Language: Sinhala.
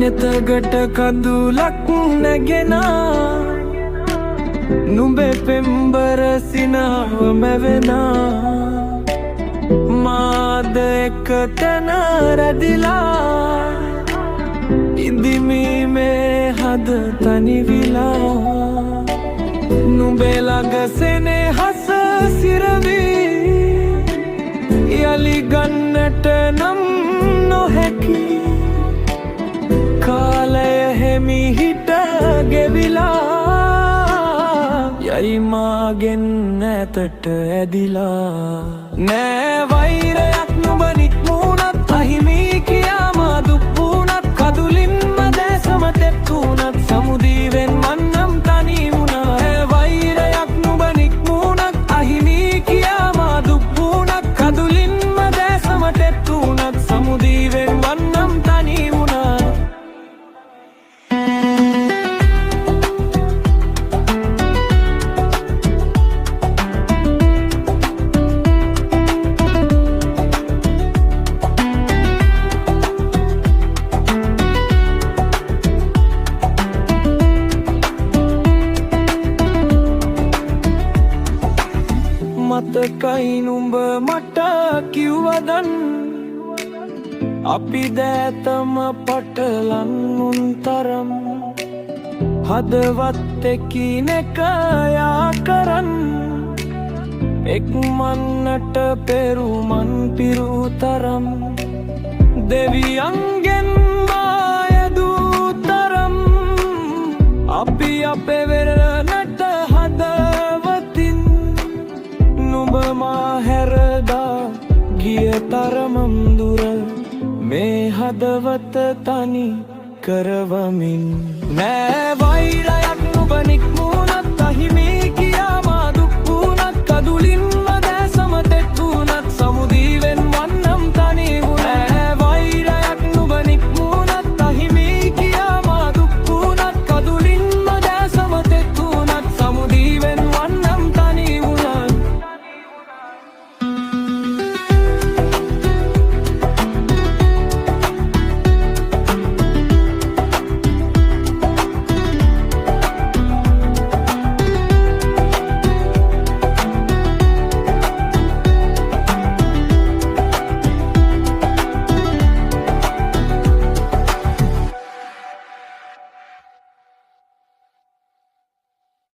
නෙතගට කඳුලක් නැගෙන නුඹේ පෙම්බර සිනාව මැවෙන මාද එක තැන රැදිලා ඉදිමි මේ හද තනිවිලා නුඹේ ළඟ සෙනෙහස සිරවී යලි ගන්නට නම් නොහැකි කාලය හෙමිහිට ගෙවිලා යයි මාගෙන් ඇතට ඇදිලා නෑ වෛරයක් නුඹ නික්මුණත් අහිමි කියා මා දුක් වුණත් කදුලින්ම දැසම තෙත්තුණත් සමුදීවෙන් මන්නම් තනි වුණා වෛරයක් නුඹ නික්මුණත් අහිමි කියා මා දුක් වුණත් කදුලින්ම දැසම තෙත්තුණත් සමුදීවෙන් මන්නම් තනි වුණා මතකයි නුඹ මට කිව්වදන් අපි දෑතම පටලන් උන්තරම් හදවත් එකිනෙක යා කරන් එක්මන්නට පෙරුමන් පිරූ තරම් දෙවියන්ගෙන් මායදූ තරම් අපි අපේ වෙරළට හදවතින් නුඹ මා හැරදා ගිය තරමම් දුර මේ හදවත තනි කරවමින් නෑ වෛරයක්